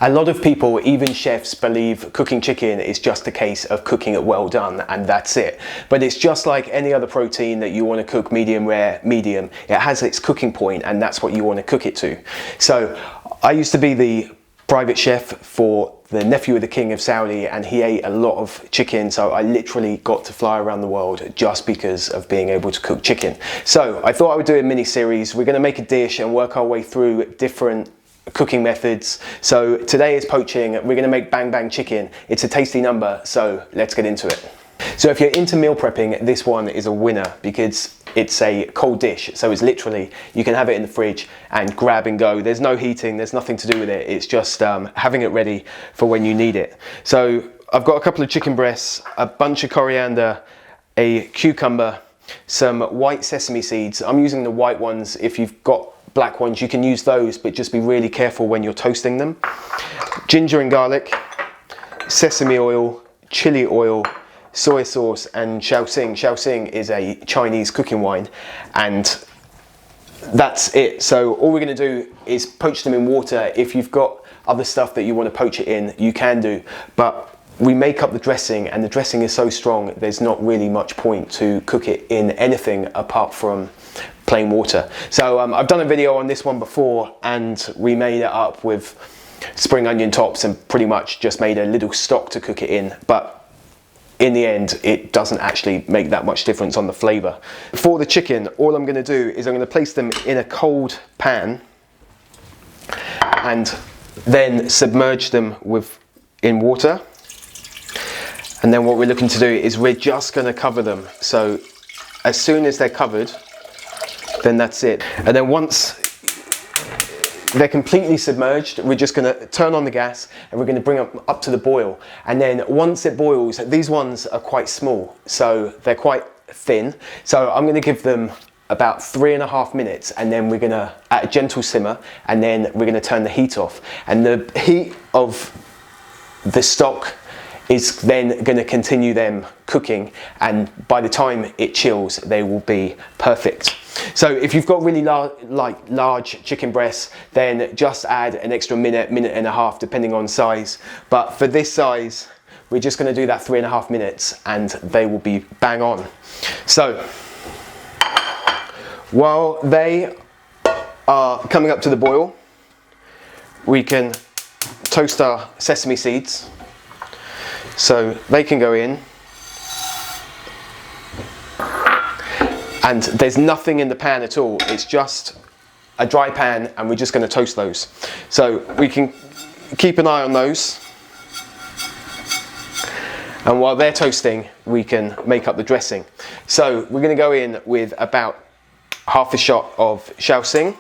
A lot of people, even chefs, believe cooking chicken is just a case of cooking it well done and that's it. But it's just like any other protein that you want to cook medium rare, medium. It has its cooking point and that's what you want to cook it to. So I used to be the private chef for the nephew of the King of Saudi, and he ate a lot of chicken, so I literally got to fly around the world just because of being able to cook chicken. So I thought I would do a mini series. We're going to make a dish and work our way through different cooking methods. So today is poaching. We're going to make bang bang chicken. It's a tasty number, so let's get into it. So if you're into meal prepping, this one is a winner because it's a cold dish. So it's literally, you can have it in the fridge and grab and go. There's no heating, there's nothing to do with it. It's just having it ready for when you need it. So I've got a couple of chicken breasts, a bunch of coriander, a cucumber, some white sesame seeds. I'm using the white ones. If you've got black ones, you can use those, but just be really careful when you're toasting them. Ginger and garlic, sesame oil, chili oil, soy sauce, and Shaoxing. Shaoxing is a Chinese cooking wine, and that's it. So all we're going to do is poach them in water. If you've got other stuff that you want to poach it in, you can do, but we make up the dressing, and the dressing is so strong there's not really much point to cook it in anything apart from plain water. So I've done a video on this one before, and we made it up with spring onion tops and pretty much just made a little stock to cook it in, but in the end, it doesn't actually make that much difference on the flavour. For the chicken, all I'm going to do is I'm going to place them in a cold pan and then submerge them in water. And then what we're looking to do is we're just going to cover them. So as soon as they're covered, then that's it. And then once they're completely submerged, we're just going to turn on the gas and we're going to bring them up to the boil. And then once it boils, these ones are quite small, so they're quite thin. So I'm going to give them about 3.5 minutes, and then we're going to, at a gentle simmer, and then we're going to turn the heat off. And the heat of the stock is then going to continue them cooking, and by the time it chills, they will be perfect. So if you've got really large chicken breasts, then just add an extra minute, minute and a half, depending on size. But for this size, we're just going to do that 3.5 minutes and they will be bang on. So while they are coming up to the boil, we can toast our sesame seeds. So they can go in. And there's nothing in the pan at all. It's just a dry pan, and we're just going to toast those. So we can keep an eye on those. And while they're toasting, we can make up the dressing. So we're going to go in with about half a shot of Shaoxing,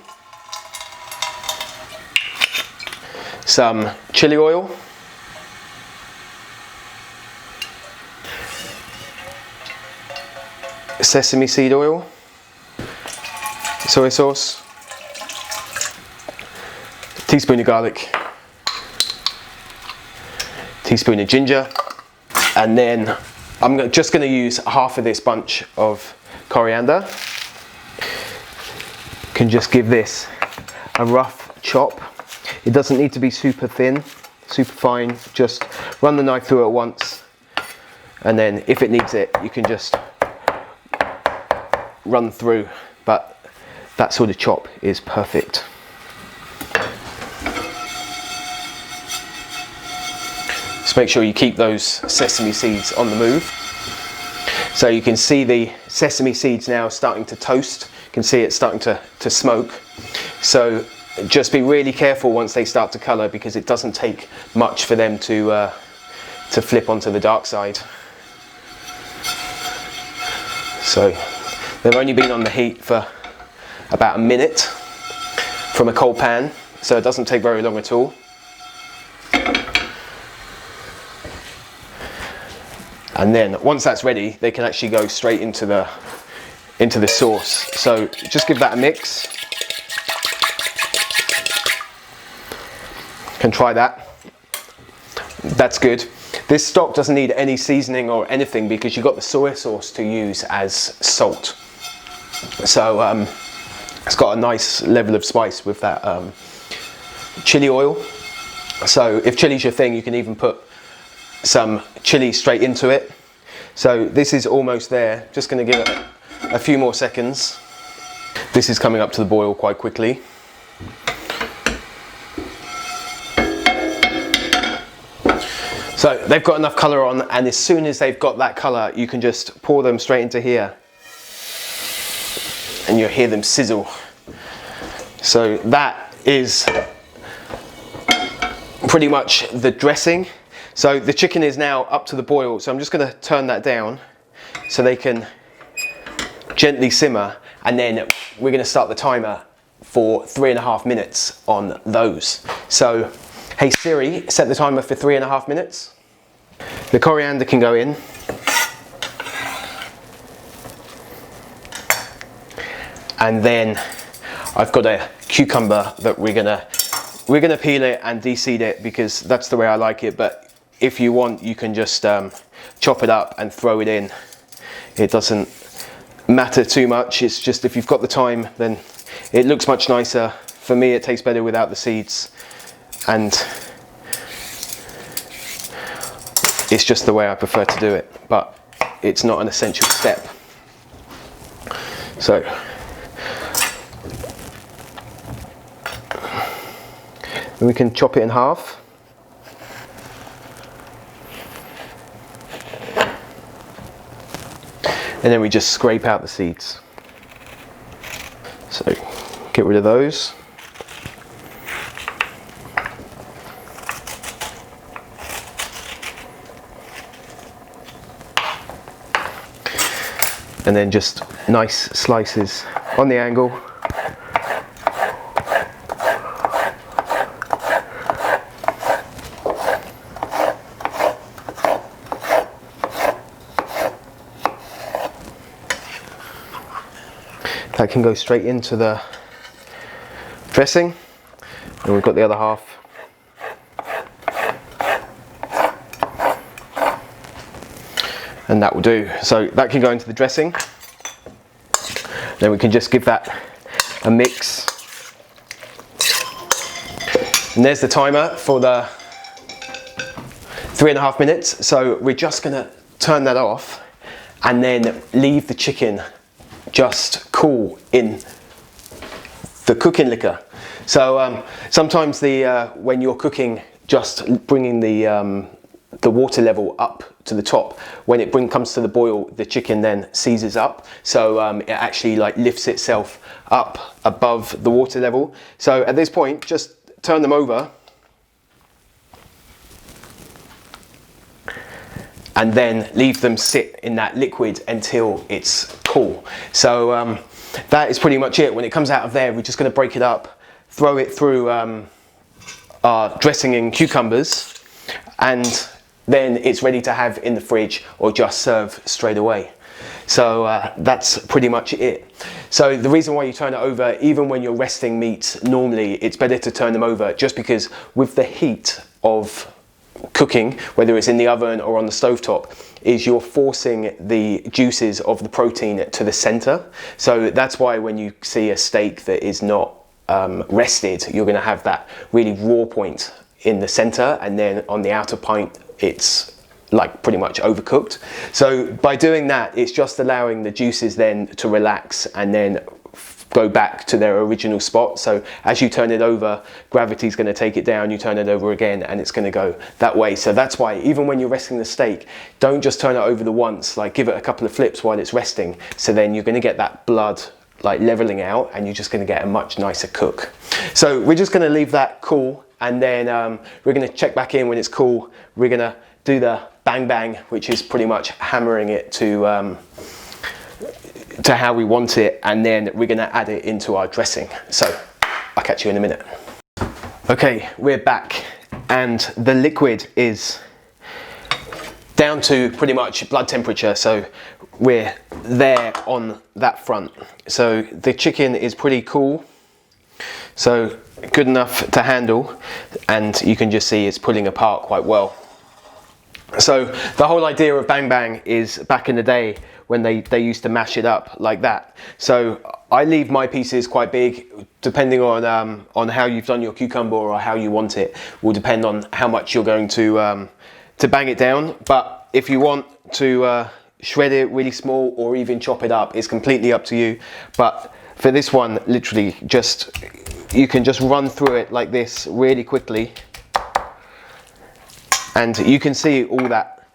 some chili oil, sesame seed oil, soy sauce, teaspoon of garlic, teaspoon of ginger, and then I'm just going to use half of this bunch of coriander. You can just give this a rough chop. It doesn't need to be super thin, super fine, just run the knife through it once, and then if it needs it, you can just run through, but that sort of chop is perfect. Just make sure you keep those sesame seeds on the move. So you can see the sesame seeds now starting to toast. You can see it starting to smoke. So just be really careful once they start to colour, because it doesn't take much for them to flip onto the dark side. So they've only been on the heat for about a minute from a cold pan, so it doesn't take very long at all. And then once that's ready, they can actually go straight into the sauce. So just give that a mix. Can try that. That's good. This stock doesn't need any seasoning or anything because you've got the soy sauce to use as salt. So it's got a nice level of spice with that chili oil. So if chili's your thing, you can even put some chili straight into it. So this is almost there. Just going to give it a few more seconds. This is coming up to the boil quite quickly. So they've got enough colour on, and as soon as they've got that colour, you can just pour them straight into here and you'll hear them sizzle. So that is pretty much the dressing. So the chicken is now up to the boil, so I'm just going to turn that down so they can gently simmer, and then we're going to start the timer for 3.5 minutes on those. So hey Siri, set the timer for 3.5 minutes. The coriander can go in. And then I've got a cucumber that we're gonna peel it and de-seed it, because that's the way I like it. But if you want, you can just chop it up and throw it in. It doesn't matter too much. It's just, if you've got the time, then it looks much nicer. For me, it tastes better without the seeds, and it's just the way I prefer to do it, but it's not an essential step. So we can chop it in half. And then we just scrape out the seeds. So get rid of those. And then just nice slices on the angle. That can go straight into the dressing, and we've got the other half. And that will do. So that can go into the dressing. Then we can just give that a mix. And there's the timer for the 3.5 minutes. So we're just gonna turn that off and then leave the chicken just cool in the cooking liquor. So sometimes when you're cooking, just bringing the water level up to the top, when it comes to the boil, the chicken then seizes up, so it actually like lifts itself up above the water level. So at this point, just turn them over and then leave them sit in that liquid until it's cool. So that is pretty much it. When it comes out of there, we're just going to break it up, throw it through our dressing and cucumbers, and then it's ready to have in the fridge or just serve straight away. So that's pretty much it. So the reason why you turn it over, even when you're resting meats, normally it's better to turn them over, just because with the heat of cooking, whether it's in the oven or on the stovetop, is you're forcing the juices of the protein to the center. So that's why when you see a steak that is not rested, you're going to have that really raw point in the center, and then on the outer point it's like pretty much overcooked. So by doing that, it's just allowing the juices then to relax and then go back to their original spot. So as you turn it over, gravity's going to take it down, you turn it over again, and it's going to go that way. So that's why even when you're resting the steak, don't just turn it over the once, like give it a couple of flips while it's resting. So then you're going to get that blood like leveling out, and you're just going to get a much nicer cook. So we're just going to leave that cool, and then we're going to check back in when it's cool. We're going to do the bang bang, which is pretty much hammering it to how we want it, and then we're going to add it into our dressing. So I'll catch you in a minute. Okay, we're back, and the liquid is down to pretty much blood temperature, so we're there on that front. So the chicken is pretty cool, so good enough to handle, and you can just see it's pulling apart quite well. So the whole idea of bang bang is, back in the day when they used to mash it up like that. So I leave my pieces quite big, depending on how you've done your cucumber or how you want it. Will depend on how much you're going to bang it down. But if you want to shred it really small or even chop it up, it's completely up to you. But for this one, literally you can just run through it like this really quickly, and you can see all that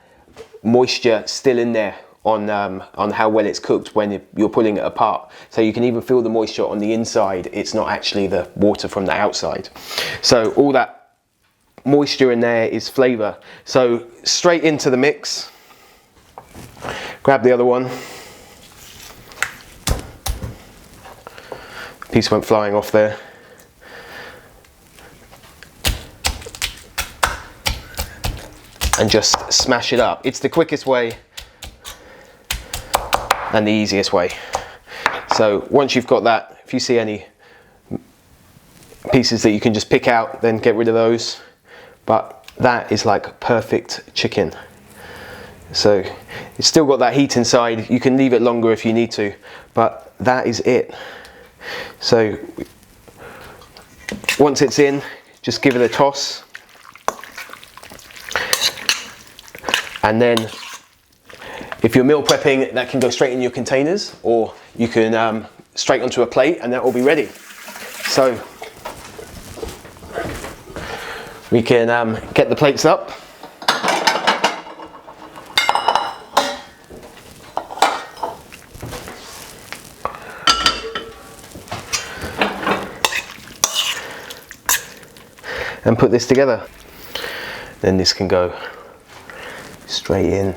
moisture still in there on how well it's cooked when you're pulling it apart. So you can even feel the moisture on the inside. It's not actually the water from the outside. So all that moisture in there is flavour. So straight into the mix. Grab the other one. Piece went flying off there. And just smash it up. It's the quickest way and the easiest way. So once you've got that, if you see any pieces that you can just pick out, then get rid of those. But that is like perfect chicken. So it's still got that heat inside. You can leave it longer if you need to, but that is it. So once it's in, just give it a toss. And then if you're meal prepping, that can go straight in your containers, or you can straight onto a plate and that will be ready. So we can get the plates up. And put this together. Then this can go straight in.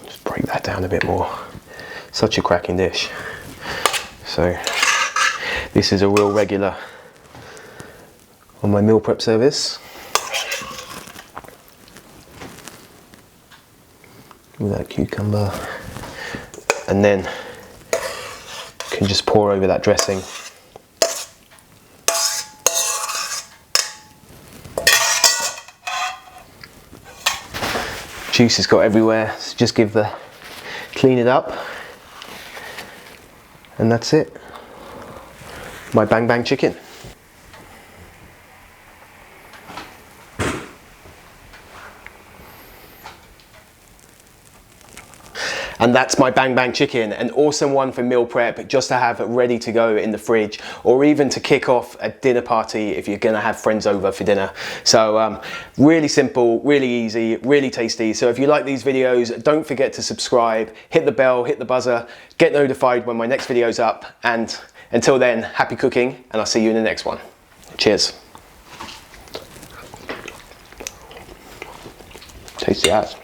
Just break that down a bit more. Such a cracking dish. So this is a real regular on my meal prep service. With that cucumber, and then you can just pour over that dressing. Juice has got everywhere, so just clean it up, and that's it. My bang bang chicken. And that's my bang bang chicken, an awesome one for meal prep, just to have ready to go in the fridge, or even to kick off a dinner party if you're gonna have friends over for dinner. So really simple, really easy, really tasty. So if you like these videos, don't forget to subscribe, hit the bell, hit the buzzer, get notified when my next video's up. And until then, happy cooking, and I'll see you in the next one. Cheers. Tasty as.